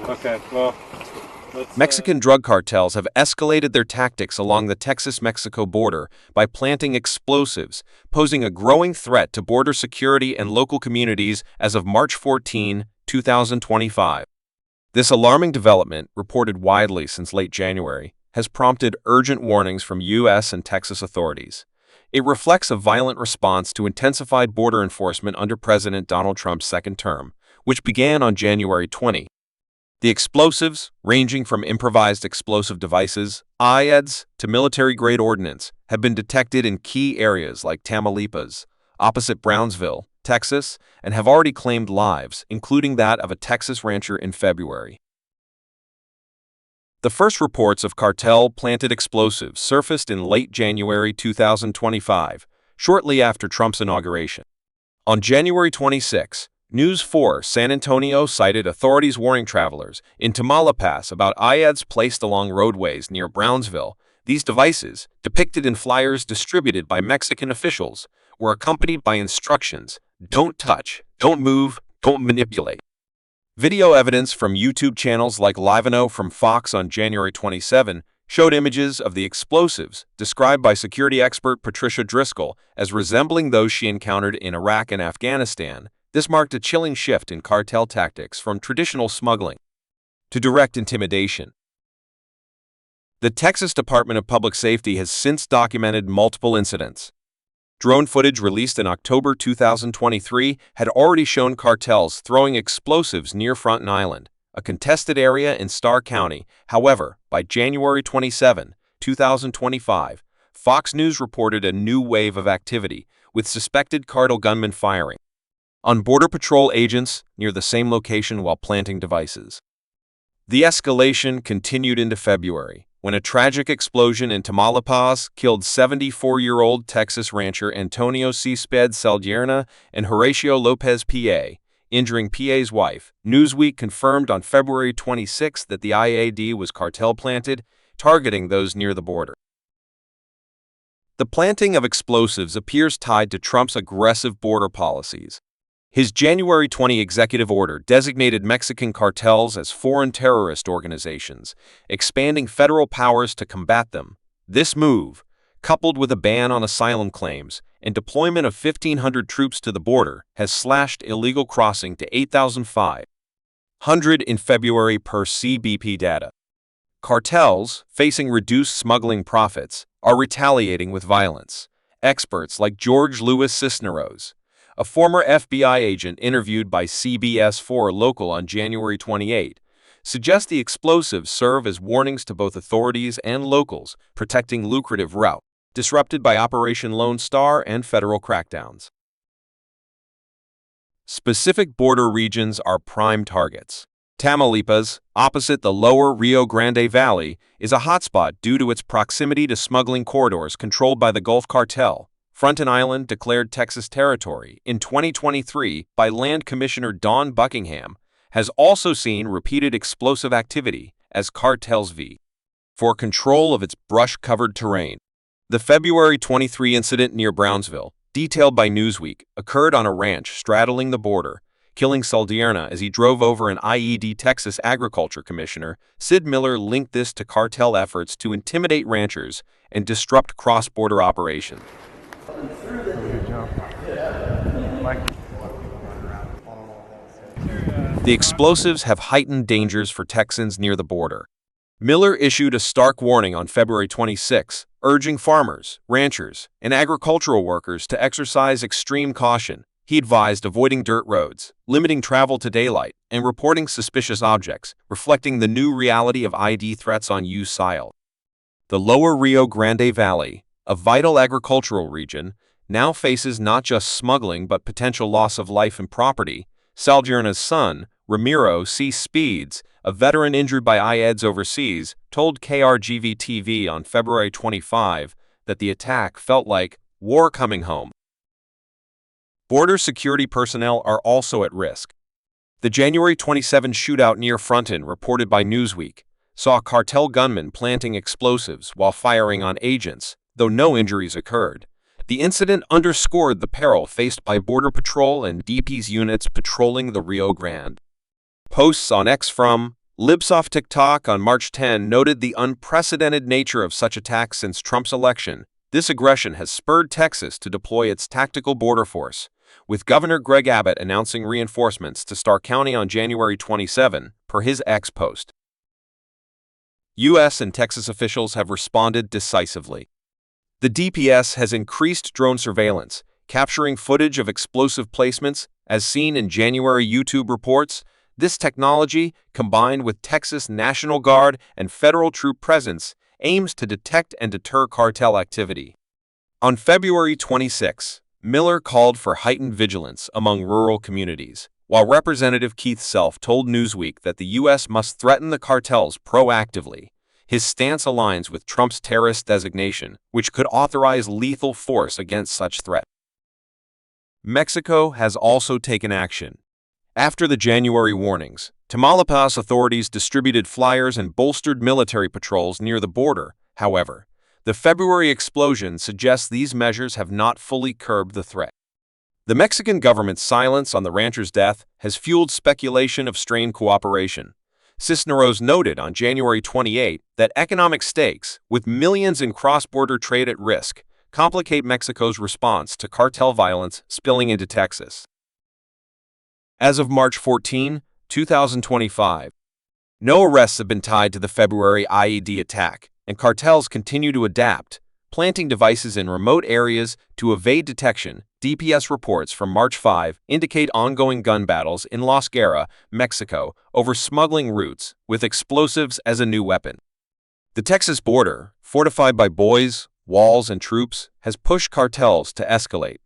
Okay, well, Mexican drug cartels have escalated their tactics along the Texas-Mexico border by planting explosives, posing a growing threat to border security and local communities as of March 14, 2025. This alarming development, reported widely since late January, has prompted urgent warnings from U.S. and Texas authorities. It reflects a violent response to intensified border enforcement under President Donald Trump's second term, which began on January 20. The explosives, ranging from improvised explosive devices, IEDs, to military-grade ordnance, have been detected in key areas like Tamaulipas, opposite Brownsville, Texas, and have already claimed lives, including that of a Texas rancher in February. The first reports of cartel-planted explosives surfaced in late January 2025, shortly after Trump's inauguration. On January 26, News 4 San Antonio cited authorities warning travelers in Tamaulipas about IEDs placed along roadways near Brownsville. These devices, depicted in flyers distributed by Mexican officials, were accompanied by instructions: don't touch, don't move, don't manipulate. Video evidence from YouTube channels like Liveno from Fox on January 27 showed images of the explosives, described by security expert Patricia Driscoll as resembling those she encountered in Iraq and Afghanistan. This marked a chilling shift in cartel tactics from traditional smuggling to direct intimidation. The Texas Department of Public Safety has since documented multiple incidents. Drone footage released in October 2023 had already shown cartels throwing explosives near Fronten Island, a contested area in Starr County. However, by January 27, 2025, Fox News reported a new wave of activity, with suspected cartel gunmen firing on Border Patrol agents near the same location while planting devices. The escalation continued into February, when a tragic explosion in Tamaulipas killed 74-year-old Texas rancher Antonio Cespedes Saldierna and Horatio Lopez PA, injuring PA's wife. Newsweek confirmed on February 26 that the IED was cartel-planted, targeting those near the border. The planting of explosives appears tied to Trump's aggressive border policies. His January 20 executive order designated Mexican cartels as foreign terrorist organizations, expanding federal powers to combat them. This move, coupled with a ban on asylum claims and deployment of 1,500 troops to the border, has slashed illegal crossing to 8,500 in February per CBP data. Cartels, facing reduced smuggling profits, are retaliating with violence. Experts like George Louis Cisneros, a former FBI agent interviewed by CBS 4 Local on January 28, suggest the explosives serve as warnings to both authorities and locals, protecting lucrative route disrupted by Operation Lone Star and federal crackdowns. Specific border regions are prime targets. Tamaulipas, opposite the lower Rio Grande Valley, is a hotspot due to its proximity to smuggling corridors controlled by the Gulf Cartel. Fronten Island, declared Texas territory in 2023 by Land Commissioner Don Buckingham, has also seen repeated explosive activity as cartels vie for control of its brush-covered terrain. The February 23 incident near Brownsville, detailed by Newsweek, occurred on a ranch straddling the border, killing Saldierna as he drove over an IED. Texas Agriculture Commissioner Sid Miller linked this to cartel efforts to intimidate ranchers and disrupt cross-border operations. The explosives have heightened dangers for Texans near the border. Miller issued a stark warning on February 26, urging farmers, ranchers, and agricultural workers to exercise extreme caution. He advised avoiding dirt roads, limiting travel to daylight, and reporting suspicious objects, reflecting the new reality of ID threats on U.S. soil. The lower Rio Grande Valley, a vital agricultural region, now faces not just smuggling but potential loss of life and property. Saldierna's son, Ramiro C. Speeds, a veteran injured by IEDs overseas, told KRGV-TV on February 25 that the attack felt like war coming home. Border security personnel are also at risk. The January 27 shootout near Fronten, reported by Newsweek, saw cartel gunmen planting explosives while firing on agents, though no injuries occurred. The incident underscored the peril faced by Border Patrol and DP's units patrolling the Rio Grande. Posts on X from Libsoft TikTok on March 10 noted the unprecedented nature of such attacks since Trump's election. This aggression has spurred Texas to deploy its tactical border force, with Governor Greg Abbott announcing reinforcements to Starr County on January 27, per his X post. U.S. and Texas officials have responded decisively. The DPS has increased drone surveillance, capturing footage of explosive placements, as seen in January YouTube reports. This technology, combined with Texas National Guard and federal troop presence, aims to detect and deter cartel activity. On February 26, Miller called for heightened vigilance among rural communities, while Representative Keith Self told Newsweek that the U.S. must threaten the cartels proactively. His stance aligns with Trump's terrorist designation, which could authorize lethal force against such threat. Mexico has also taken action. After the January warnings, Tamaulipas authorities distributed flyers and bolstered military patrols near the border. However, the February explosion suggests these measures have not fully curbed the threat. The Mexican government's silence on the rancher's death has fueled speculation of strained cooperation. Cisneros noted on January 28 that economic stakes, with millions in cross-border trade at risk, complicate Mexico's response to cartel violence spilling into Texas. As of March 14, 2025, no arrests have been tied to the February IED attack, and cartels continue to adapt, planting devices in remote areas to evade detection. DPS reports from March 5 indicate ongoing gun battles in Las Guerras, Mexico, over smuggling routes, with explosives as a new weapon. The Texas border, fortified by buoys, walls, and troops, has pushed cartels to escalate.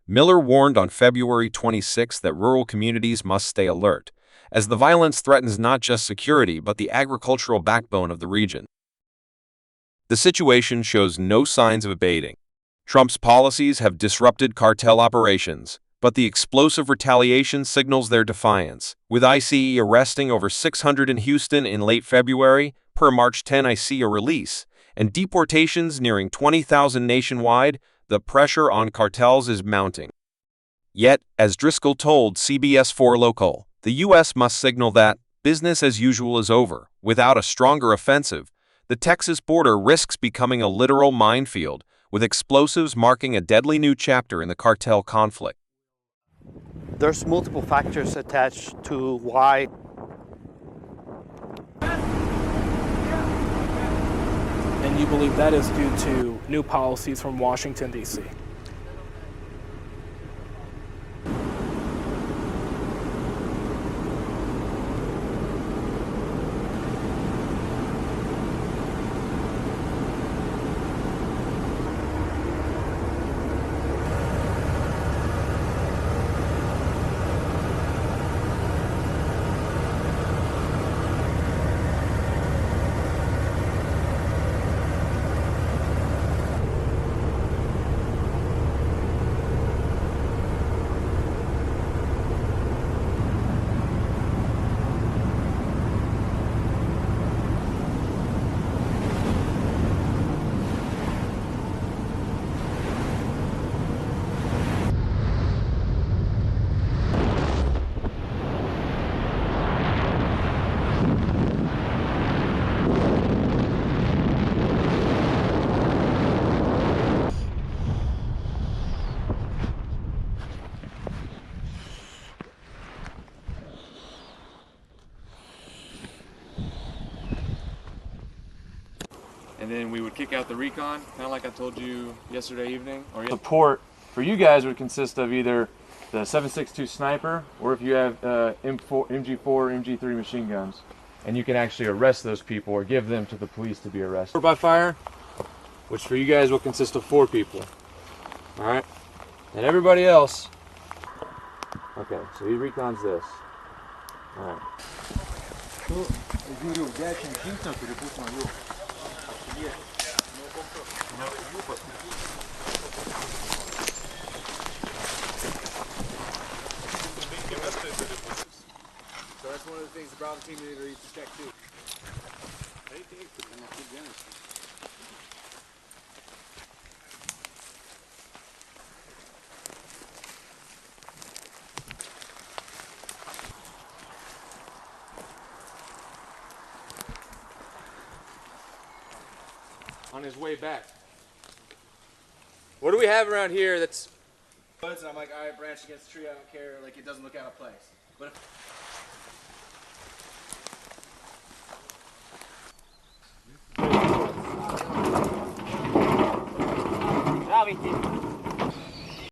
Miller warned on February 26 that rural communities must stay alert, as the violence threatens not just security but the agricultural backbone of the region. The situation shows no signs of abating. Trump's policies have disrupted cartel operations, but the explosive retaliation signals their defiance, with ICE arresting over 600 in Houston in late February, per March 10 ICE release, and deportations nearing 20,000 nationwide. The pressure on cartels is mounting. Yet, as Driscoll told CBS 4 Local, the U.S. must signal that business as usual is over. Without a stronger offensive, the Texas border risks becoming a literal minefield, with explosives marking a deadly new chapter in the cartel conflict. There's multiple factors attached to why. And you believe that is due to new policies from Washington, D.C.? And then we would kick out the recon, kind of like I told you yesterday evening. Support for you guys would consist of either the 7.62 sniper, or if you have MG4, MG3 machine guns, and you can actually arrest those people or give them to the police to be arrested. Support by fire, which for you guys will consist of 4 people. All right, and everybody else. Okay, so he recons this. All right. So that's one of the things the Bravo team needs to check too. on his way back. What do we have around here that's... woods, and I'm like, all right, branch against the tree, I don't care, like it doesn't look out of place. But Ciao, Vitti.